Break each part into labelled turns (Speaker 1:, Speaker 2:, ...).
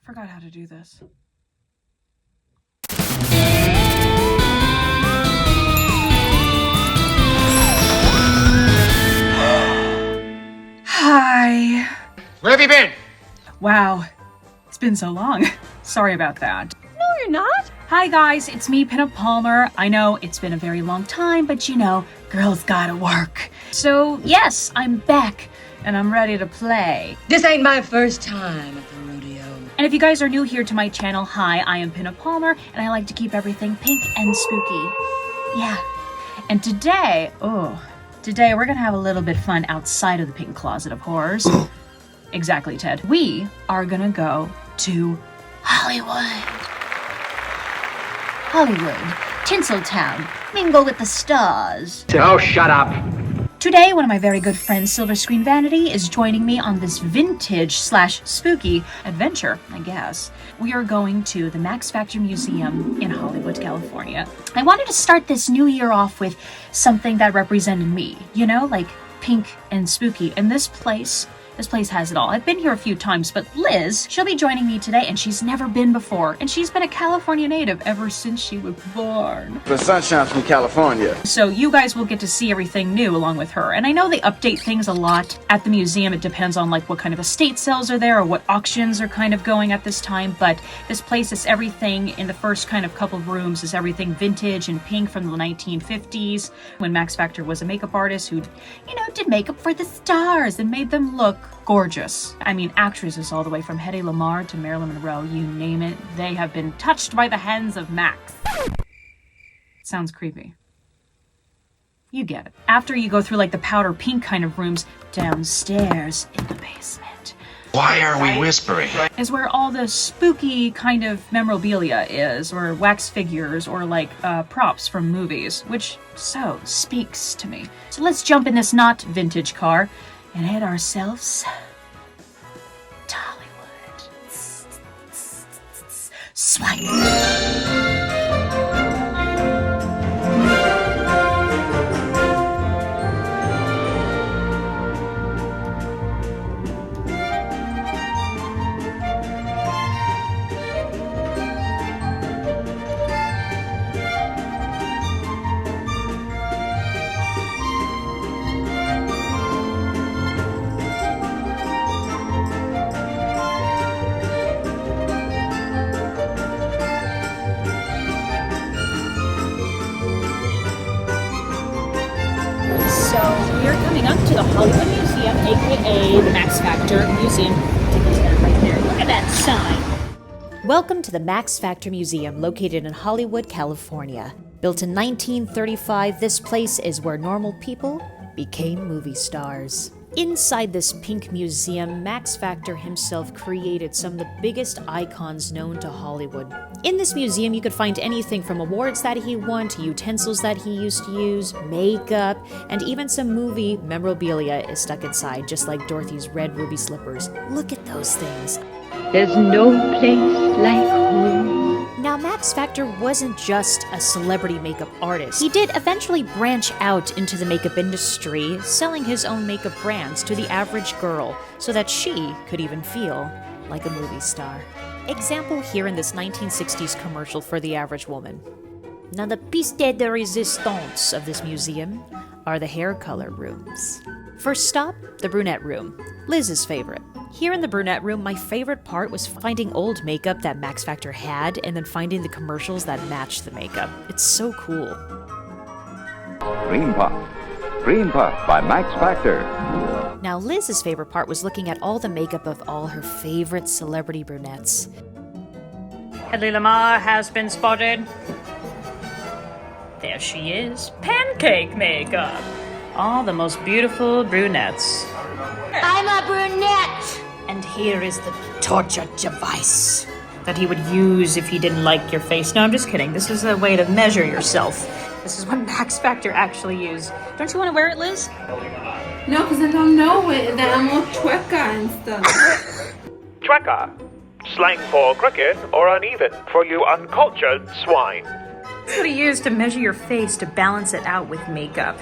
Speaker 1: Forgot how to do this. Hi.
Speaker 2: Where have you been?
Speaker 1: Wow, it's been so long. Sorry about that.
Speaker 3: No, you're not.
Speaker 1: Hi guys, it's me, Pinup Palmer. I know it's been a very long time, but you know, girls gotta work. So yes, I'm back, and I'm ready to play.
Speaker 3: This ain't my first time at the rodeo.
Speaker 1: And if you guys are new here to my channel, hi, I am Pinup Palmer, and I like to keep everything pink and spooky. Yeah. And today we're gonna have a little bit fun outside of the pink closet of horrors. Exactly, Ted. We are gonna go to Hollywood. Hollywood, Tinseltown, mingle with the stars.
Speaker 2: Oh, shut up.
Speaker 1: Today, one of my very good friends, Silver Screen Vanity, is joining me on this vintage/spooky adventure, I guess. We are going to the Max Factor Museum in Hollywood, California. I wanted to start this new year off with something that represented me, you know, like pink and spooky. And this place has it all. I've been here a few times, but Liz, she'll be joining me today, and she's never been before. And she's been a California native ever since she was born.
Speaker 4: The sunshine's from California.
Speaker 1: So you guys will get to see everything new along with her. And I know they update things a lot at the museum. It depends on like what kind of estate sales are there or what auctions are kind of going at this time. But this place is everything in the first kind of couple of rooms is everything vintage and pink from the 1950s when Max Factor was a makeup artist who, you know, did makeup for the stars and made them look gorgeous. I mean, actresses all the way from Hedy Lamarr to Marilyn Monroe, you name it, they have been touched by the hands of Max. Sounds creepy. You get it. After you go through like the powder pink kind of rooms, downstairs in the basement.
Speaker 5: Why are we whispering?
Speaker 1: Is where all the spooky kind of memorabilia is, or wax figures, or like props from movies, which so speaks to me. So let's jump in this not vintage car and head ourselves to Hollywood. Swipe. We're coming up to the Hollywood Museum, aka the Max Factor Museum. Right there. Look at that sign.
Speaker 6: Welcome to the Max Factor Museum, located in Hollywood, California. Built in 1935, this place is where normal people became movie stars. Inside this pink museum, Max Factor himself created some of the biggest icons known to Hollywood. In this museum, you could find anything from awards that he won to utensils that he used to use, makeup, and even some movie memorabilia is stuck inside, just like Dorothy's red ruby slippers. Look at those things.
Speaker 3: There's no place like home.
Speaker 6: Now, Max Factor wasn't just a celebrity makeup artist. He did eventually branch out into the makeup industry, selling his own makeup brands to the average girl so that she could even feel like a movie star. Example here in this 1960s commercial for the average woman. Now, the piece de resistance of this museum are the hair color rooms. First stop, the brunette room, Liz's favorite. Here in the brunette room, my favorite part was finding old makeup that Max Factor had and then finding the commercials that matched the makeup. It's so cool.
Speaker 7: Green Puff. Green Puff by Max Factor.
Speaker 6: Now, Liz's favorite part was looking at all the makeup of all her favorite celebrity brunettes.
Speaker 1: Hedy Lamarr has been spotted. There she is. Pancake makeup. All the most beautiful brunettes.
Speaker 8: I'm a brunette!
Speaker 1: And here is the torture device that he would use if he didn't like your face. No, I'm just kidding. This is a way to measure yourself. This is what Max Factor actually used. Don't you want to wear it, Liz?
Speaker 9: No, because I don't know it. Then I'm all twecka and stuff.
Speaker 10: Twecka, slang for crooked or uneven for you uncultured swine.
Speaker 1: That's what he used to measure your face to balance it out with makeup.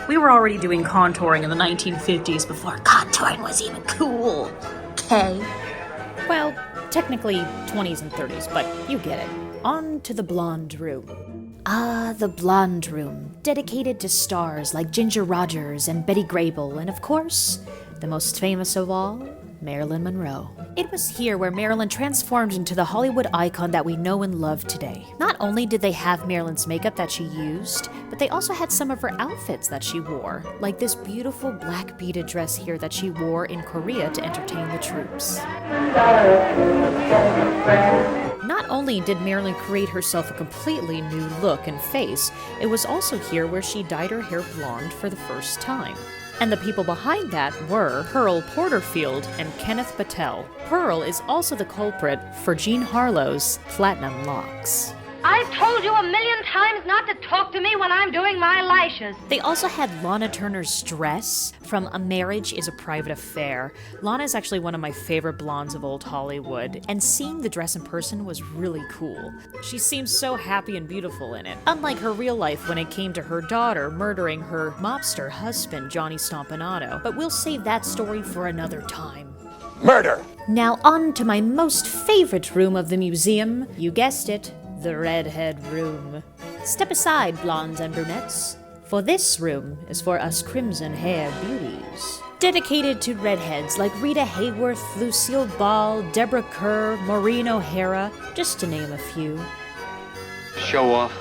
Speaker 1: We were already doing contouring in the 1950s before contouring was even cool. Okay?
Speaker 6: Well, Technically 20s and 30s, but you get it. On to the blonde room. Ah, the blonde room, dedicated to stars like Ginger Rogers and Betty Grable, and of course, the most famous of all, Marilyn Monroe. It was here where Marilyn transformed into the Hollywood icon that we know and love today. Not only did they have Marilyn's makeup that she used, but they also had some of her outfits that she wore, like this beautiful black beaded dress here that she wore in Korea to entertain the troops. Not only did Marilyn create herself a completely new look and face, it was also here where she dyed her hair blonde for the first time. And the people behind that were Pearl Porterfield and Kenneth Patel. Pearl is also the culprit for Jean Harlow's platinum locks.
Speaker 8: I've told you a million times not to talk to me when I'm doing my lashes.
Speaker 6: They also had Lana Turner's dress from A Marriage is a Private Affair. Lana is actually one of my favorite blondes of old Hollywood, and seeing the dress in person was really cool. She seemed so happy and beautiful in it, unlike her real life when it came to her daughter murdering her mobster husband, Johnny Stompanato. But we'll save that story for another time.
Speaker 2: Murder!
Speaker 6: Now on to my most favorite room of the museum. You guessed it. The redhead room. Step aside, blondes and brunettes, for this room is for us crimson-haired beauties. Dedicated to redheads like Rita Hayworth, Lucille Ball, Deborah Kerr, Maureen O'Hara, just to name a few.
Speaker 7: Show off.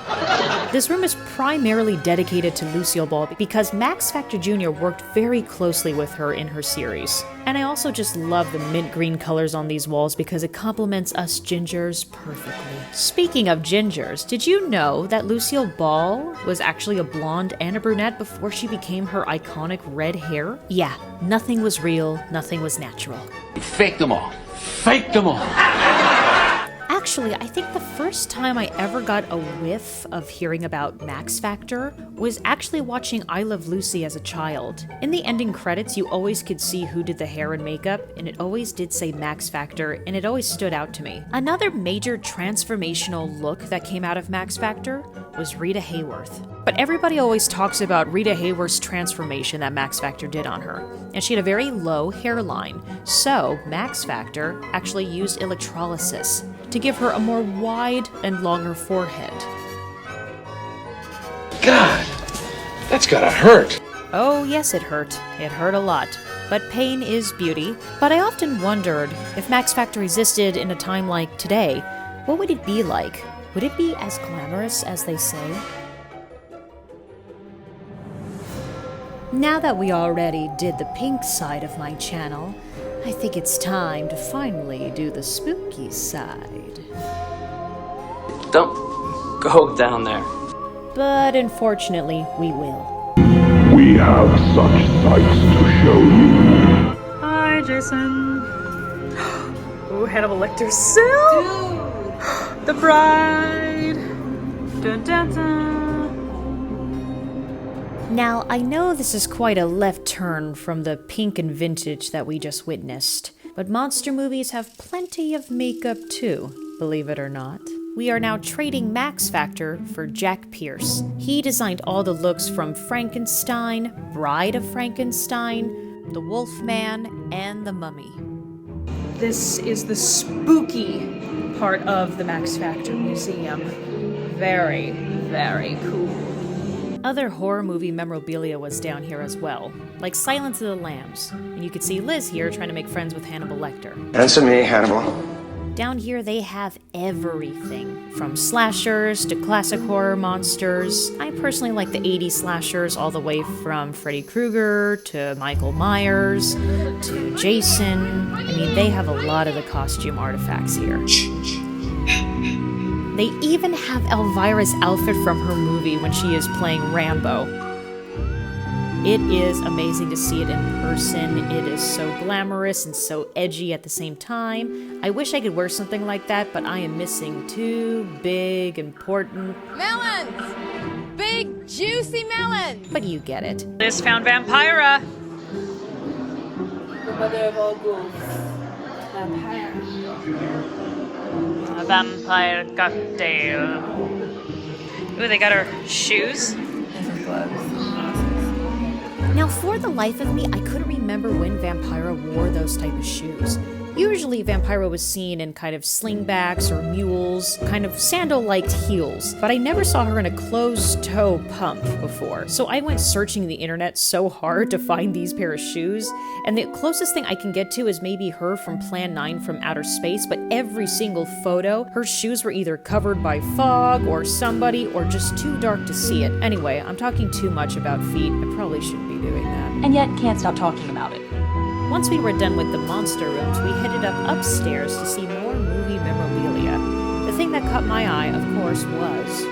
Speaker 6: This room is primarily dedicated to Lucille Ball because Max Factor Jr. worked very closely with her in her series. And I also just love the mint green colors on these walls because it complements us gingers perfectly. Speaking of gingers, did you know that Lucille Ball was actually a blonde and a brunette before she became her iconic red hair? Yeah, nothing was real, nothing was natural.
Speaker 5: Fake them all. Fake them all.
Speaker 6: Actually, I think the first time I ever got a whiff of hearing about Max Factor was actually watching I Love Lucy as a child. In the ending credits, you always could see who did the hair and makeup, and it always did say Max Factor, and it always stood out to me. Another major transformational look that came out of Max Factor was Rita Hayworth. But everybody always talks about Rita Hayworth's transformation that Max Factor did on her, and she had a very low hairline, so Max Factor actually used electrolysis to give her a more wide and longer forehead.
Speaker 2: God, that's gotta hurt.
Speaker 6: Oh yes, it hurt. It hurt a lot. But pain is beauty. But I often wondered, if Max Factor existed in a time like today, what would it be like? Would it be as glamorous as they say? Now that we already did the pink side of my channel, I think it's time to finally do the spooky side.
Speaker 11: Don't go down there.
Speaker 6: But unfortunately, we will.
Speaker 10: We have such sights to show you.
Speaker 1: Hi, Jason. Ooh, Hannibal Lecter's cell. The bride. Dun, dun, dun.
Speaker 6: Now, I know this is quite a left turn from the pink and vintage that we just witnessed, but monster movies have plenty of makeup too, believe it or not. We are now trading Max Factor for Jack Pierce. He designed all the looks from Frankenstein, Bride of Frankenstein, The Wolfman, and The Mummy.
Speaker 1: This is the spooky part of the Max Factor Museum. Very, very cool.
Speaker 6: Other horror movie memorabilia was down here as well, like Silence of the Lambs, and you could see Liz here trying to make friends with Hannibal Lecter.
Speaker 4: Answer me, Hannibal.
Speaker 6: Down here they have everything, from slashers to classic horror monsters. I personally like the 80s slashers all the way from Freddy Krueger to Michael Myers to Jason. I mean, they have a lot of the costume artifacts here. They even have Elvira's outfit from her movie when she is playing Rambo. It is amazing to see it in person. It is so glamorous and so edgy at the same time. I wish I could wear something like that, but I am missing two big, important
Speaker 12: melons! Big, juicy melons!
Speaker 6: But you get it.
Speaker 1: Liz found Vampira.
Speaker 9: The mother of all ghouls. Vampire.
Speaker 1: A vampire cocktail. Ooh, they got her shoes.
Speaker 6: Now, for the life of me, I couldn't remember when Vampira wore those type of shoes. Usually, Vampira was seen in kind of slingbacks or mules, kind of sandal-like heels, but I never saw her in a closed-toe pump before. So I went searching the internet so hard to find these pair of shoes, and the closest thing I can get to is maybe her from Plan 9 from Outer Space, but every single photo, her shoes were either covered by fog or somebody, or just too dark to see it. Anyway, I'm talking too much about feet. I probably shouldn't be doing that.
Speaker 1: And yet can't stop talking about it.
Speaker 6: Once we were done with the monster rooms, we headed up upstairs to see more movie memorabilia. The thing that caught my eye, of course, was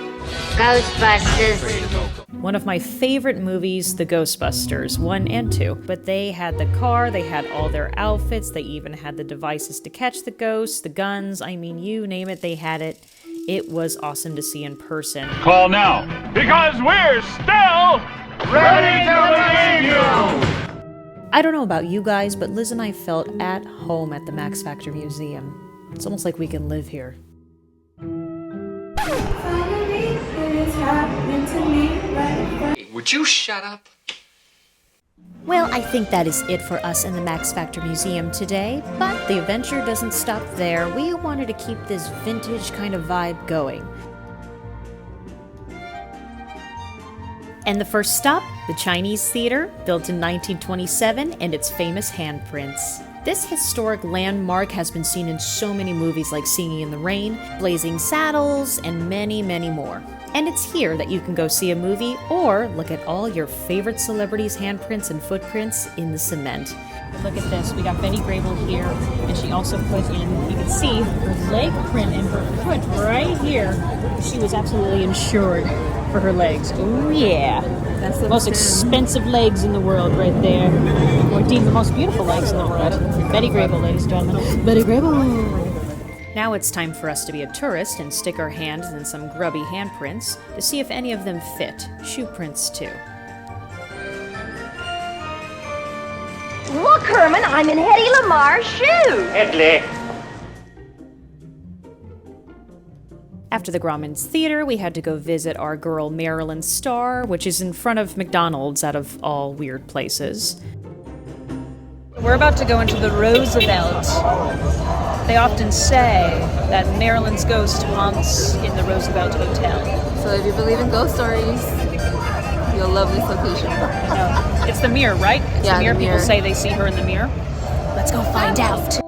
Speaker 8: Ghostbusters.
Speaker 6: one of my favorite movies, The Ghostbusters, 1 and 2. But they had the car, they had all their outfits, they even had the devices to catch the ghosts, the guns, I mean, you name it, they had it. It was awesome to see in person.
Speaker 10: Call now, because we're still ready to believe you!
Speaker 6: I don't know about you guys, but Liz and I felt at home at the Max Factor Museum. It's almost like we can live here.
Speaker 5: Would you shut up?
Speaker 6: Well, I think that is it for us in the Max Factor Museum today, but the adventure doesn't stop there. We wanted to keep this vintage kind of vibe going. And the first stop, the Chinese Theater, built in 1927, and its famous handprints. This historic landmark has been seen in so many movies like Singing in the Rain, Blazing Saddles, and many, many more. And it's here that you can go see a movie or look at all your favorite celebrities' handprints and footprints in the cement. Look at this, we got Betty Grable here, and she also put in, you can see her leg print and her foot right here. She was absolutely insured for her legs. Oh yeah. That's the most expensive legs in the world right there. Or indeed the most beautiful legs in the world. Betty Grable, ladies and gentlemen. Betty Grable. Now it's time for us to be a tourist and stick our hands in some grubby handprints to see if any of them fit. Shoe prints too.
Speaker 8: Look, Herman, I'm in Hedy Lamar's shoes.
Speaker 10: Italy.
Speaker 6: After the Grauman's Theater, we had to go visit our girl Marilyn Star, which is in front of McDonald's out of all weird places. We're about to go into the Roosevelt. They often say that Marilyn's ghost haunts in the Roosevelt Hotel.
Speaker 9: So if you believe in ghost stories, you'll love this location.
Speaker 6: No, it's the mirror, right? It's
Speaker 9: yeah,
Speaker 6: the mirror.
Speaker 9: The
Speaker 6: People
Speaker 9: mirror.
Speaker 6: say they see her in the mirror. Let's go find out.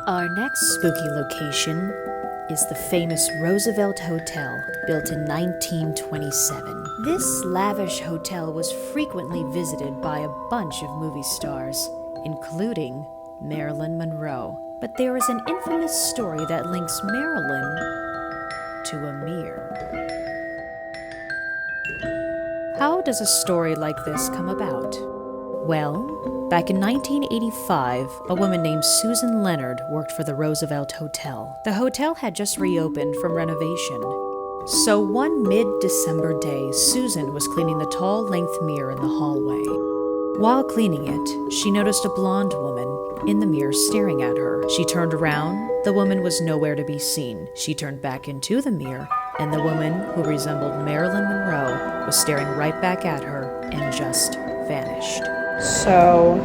Speaker 6: Our next spooky location is the famous Roosevelt Hotel, built in 1927. This lavish hotel was frequently visited by a bunch of movie stars, including Marilyn Monroe. But there is an infamous story that links Marilyn to a mirror. How does a story like this come about? Well, back in 1985, a woman named Susan Leonard worked for the Roosevelt Hotel. The hotel had just reopened from renovation. So one mid-December day, Susan was cleaning the tall-length mirror in the hallway. While cleaning it, she noticed a blonde woman in the mirror staring at her. She turned around. The woman was nowhere to be seen. She turned back into the mirror, and the woman, who resembled Marilyn Monroe, was staring right back at her and just vanished.
Speaker 1: So,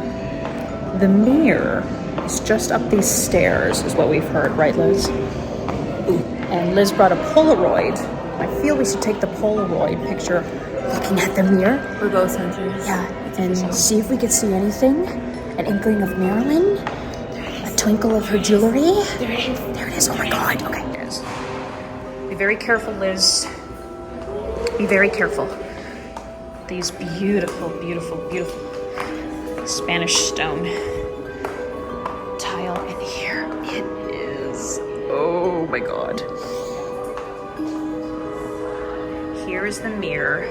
Speaker 1: the mirror is just up these stairs, is what we've heard, right, Liz? And Liz brought a Polaroid. I feel we should take the Polaroid picture looking at the mirror.
Speaker 9: We're both hunters.
Speaker 1: Yeah, and see if we could see anything. An inkling of Marilyn. A twinkle of her jewelry. There it is. There it is. Oh my God. Okay. There it is. Be very careful, Liz. Be very careful. These beautiful, beautiful, beautiful Spanish stone tile in here. It is. Oh my God. Here is the mirror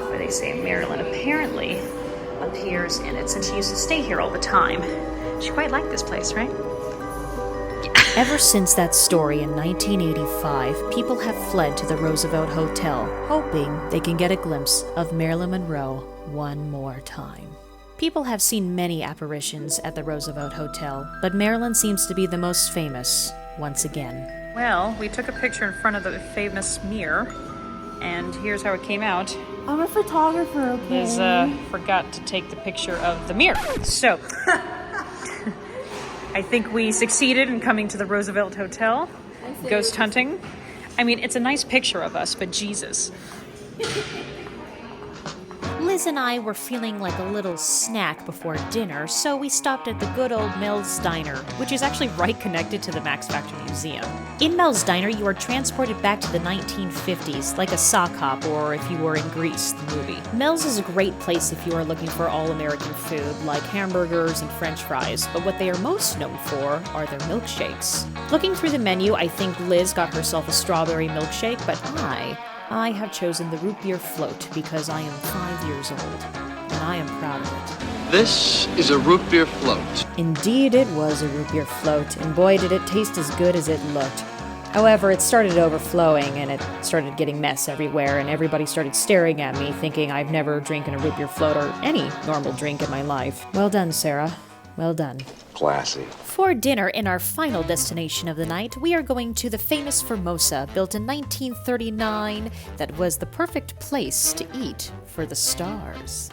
Speaker 1: where they say Marilyn apparently appears in it, since she used to stay here all the time. She quite liked this place, right? Ever since that story in 1985, people have fled to the Roosevelt Hotel, hoping they can get a glimpse of Marilyn Monroe one more time. People have seen many apparitions at the Roosevelt Hotel, but Marilyn seems to be the most famous once again. Well, we took a picture in front of the famous mirror, and here's how it came out.
Speaker 9: I'm a photographer, okay?
Speaker 6: Liz forgot to take the picture of the mirror. So,
Speaker 1: I think we succeeded in coming to the Roosevelt Hotel. Ghost hunting. I mean, it's a nice picture of us, but Jesus.
Speaker 6: Liz and I were feeling like a little snack before dinner, so we stopped at the good old Mel's Diner, which is actually right connected to the Max Factor Museum. In Mel's Diner, you are transported back to the 1950s, like a sock hop, or if you were in Grease, the movie. Mel's is a great place if you are looking for all-American food, like hamburgers and french fries, but what they are most known for are their milkshakes. Looking through the menu, I think Liz got herself a strawberry milkshake, but I have chosen the root beer float because I am 5 years old, and I am proud of it.
Speaker 5: This is a root beer float.
Speaker 6: Indeed, it was a root beer float, and boy did it taste as good as it looked. However, it started overflowing, and it started getting mess everywhere, and everybody started staring at me, thinking I've never drinking a root beer float or any normal drink in my life. Well done, Sarah. Well done.
Speaker 2: Classy.
Speaker 6: For dinner, in our final destination of the night, we are going to the famous Formosa, built in 1939, that was the perfect place to eat for the stars.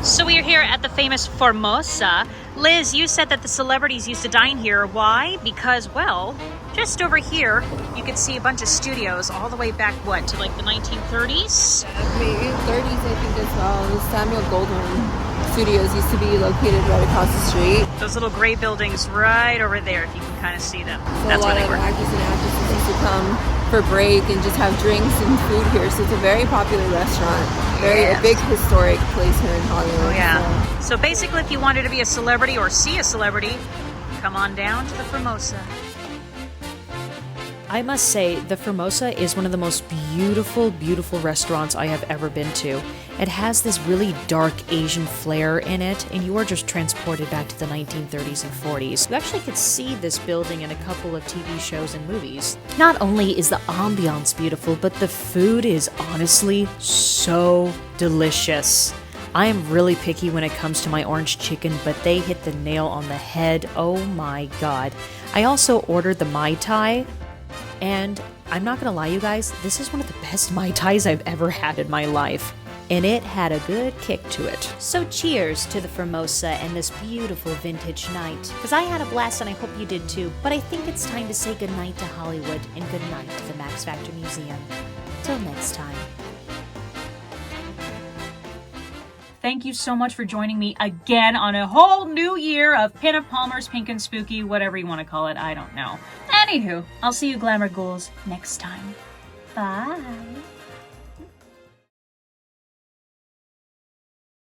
Speaker 1: So we are here at the famous Formosa. Liz, you said that the celebrities used to dine here. Why? Because, well, just over here, you can see a bunch of studios all the way back, what, to like the 1930s?
Speaker 9: Maybe 30s, I think, as well. The Samuel Goldwyn Studios used to be located right across the street.
Speaker 1: Those little gray buildings right over there, if you can kind of see them.
Speaker 9: So
Speaker 1: That's
Speaker 9: a
Speaker 1: where
Speaker 9: lot
Speaker 1: they
Speaker 9: of
Speaker 1: were.
Speaker 9: actors and actresses used to come for break and just have drinks and food here. So it's a very popular restaurant. A big historic place here in Hollywood.
Speaker 1: Oh, yeah. So basically, if you wanted to be a celebrity or see a celebrity, come on down to the Formosa.
Speaker 6: I must say, the Formosa is one of the most beautiful, beautiful restaurants I have ever been to. It has this really dark Asian flair in it, and you are just transported back to the 1930s and 40s. You actually could see this building in a couple of TV shows and movies. Not only is the ambiance beautiful, but the food is honestly so delicious. I am really picky when it comes to my orange chicken, but they hit the nail on the head. Oh my god. I also ordered the Mai Tai. And I'm not gonna lie, you guys, this is one of the best Mai Tais I've ever had in my life. And it had a good kick to it. So cheers to the Formosa and this beautiful vintage night. Because I had a blast and I hope you did too. But I think it's time to say goodnight to Hollywood and goodnight to the Max Factor Museum. Till next time.
Speaker 1: Thank you so much for joining me again on a whole new year of Pinup Palmer's Pink and Spooky, whatever you want to call it, I don't know. Anywho, I'll see you glamour ghouls next time. Bye.